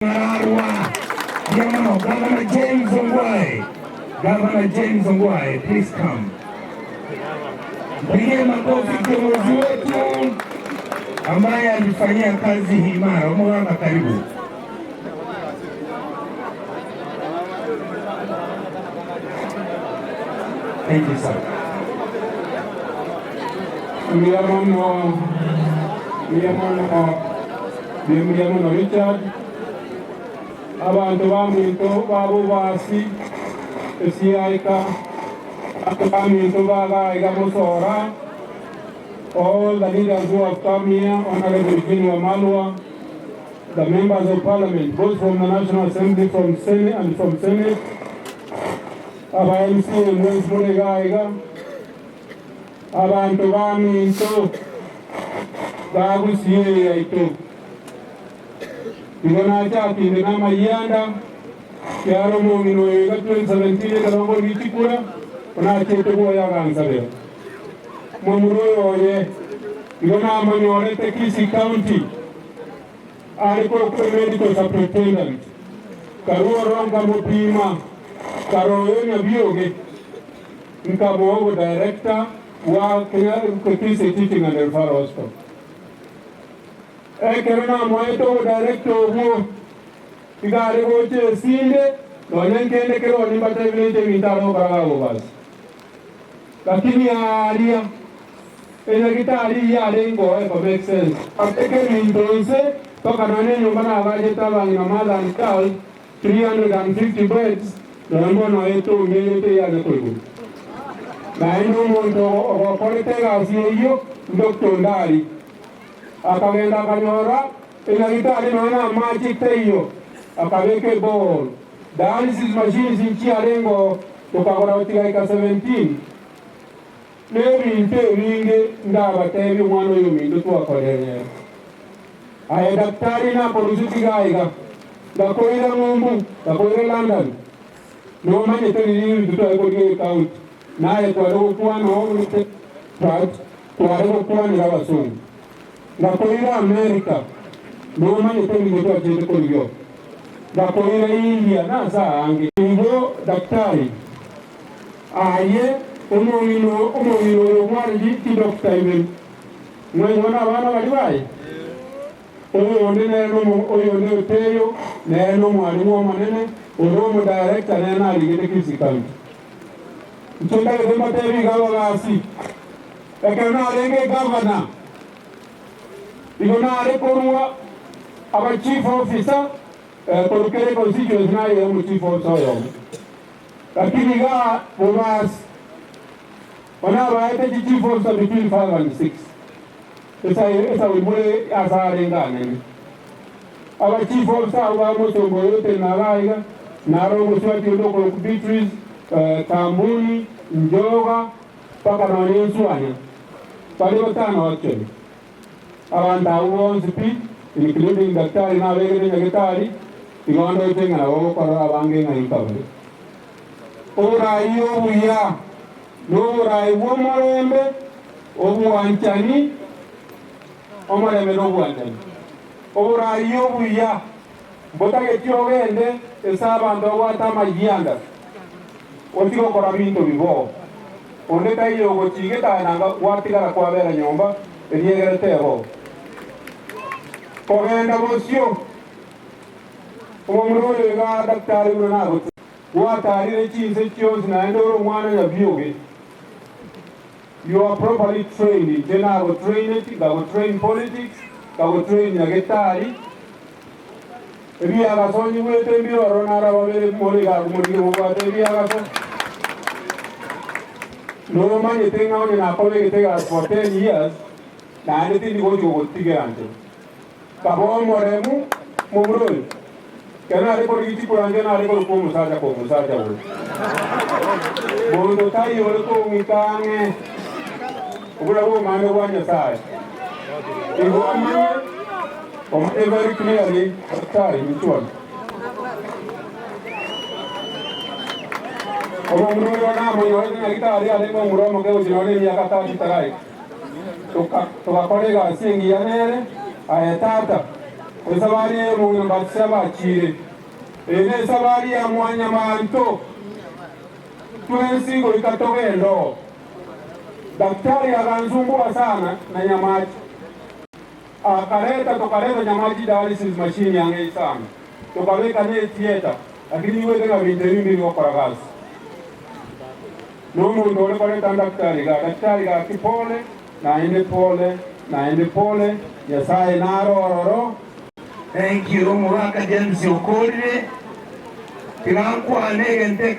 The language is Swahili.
Governor James Ongwae. Governor James Ongwae, please come. Pigie makofi kiongozi wetu ambaye alifanyia kazi hii mara. Mwanga, karibu. Thank you, sir. Miriam Richard, abantu baminto babubasi esiaika baminto bagaiga musora. All the leaders who have come here, Honorable Virginia Wamalwa, the members of parliament, both from the National Assembly, from Senate and from Senate, our MC and West Muregaiga, abantu baminto babusiye aito. Igona chaki ndina mayanda yaro mongino yega 2017 karongo gichikura ona chete bo ya gansale momuro oye igona amanyore Tekisi County ariko medical superintendent karuo ronga mopima karoyo nyabioge nkabo director wa Kenya Tekisi Teaching and Referral Hospital. Kerana moeto director wo igare goche sinde donenkende kero ni batevile mitaro karago bas lakini alia ena kitali ya lengo for make sense ateke mindonse toka nane nyumba na abaje taba ina mala nkal 350 beds dombo no eto ngete ya gatogo na ndo mondo okolete gasiyo Dr. Ndari akagenda kanyora inagitali naona magic tayo akaweke ball dialysis machines inchi alengo tukakora utigaika 17 lebi inte ringe ndaba tebi mwana yo mindo twakorere aya daktari na polisi tigaiga dakoira ngumbu dakoira London no manye teni duto ko count naye kwa ro kwa no nte kwa ro kwa ni rawasungu Dakoira America, no manye tengi ngeto chete kolio. Dakoira India, na saa ange. Ingo daktari. Aye, umomino yomwari ti dokta imen. Mwenye wana waliwai. Oyonde oteyo, neno mwalimu wa manene, oromo director nena aligete Tekisi County. Mchonda kema tebi gawa gasi. Ekena alenge governor. Igona rekorua aba chief officer korukere constituency na yeye chief officer yo lakini ga bomas wana baite chief officer between 5 and 6 esa wimule azare ngane aba chief officer aba mosongo yote na laiga na rogo swati ndoko Beatrice Kambuni Njoga paka na Nyenswanya pale watano actually Aranda won speed, including daktari na wege na daktari, igondo ite ngana wo kora abange ngai kabale. Ora iyo buya, no rai wo morembe, obu anchani, omorembe no buandani. Ora iyo buya, bota ke tiogende, esaba ndo wata magyanda. Otiko kora minto bibo. Onde tayo go chigeta nanga watigara kwa bera nyomba, eliegere tebo. Kogenda bosio omuro ga daktari na go watari ne chinse chios na ndoro mwana ya bioge. You are properly trained. Jena go train it, go train politics, go train ya getari. Ebi aga sonyi wete bi oronara babere mori ga mori go wate bi aga so. No man you think now na kole get for 10 years. Na anything go to tigante. Kabo moremu mumrul kana re ko giti ko anje na re ko musaja wo bondo tai yo ko mikange ubura wo mane wanya sai ibo amanye o very clearly tari mituan o mumrul na mo yo na kita ari ale ko muro mo ke o jinone ya kata ditarai to ka kolega singi ya nere aya tata esabari y'omuntu mbatisaba akire ene esabari ya mwanya manto twensingo ikatogendo daktari akansumbua sana na Nyamachi tukaleta Nyamachi dialysis machine yange sana tukaweka ne theater lakini iwe tena bintu bimbi bikora kazi n'omuntu oli koleta daktari ga kipole naende pole Nyasaye narororo. Thank you Muraka James Okorire tilankwa nege nteka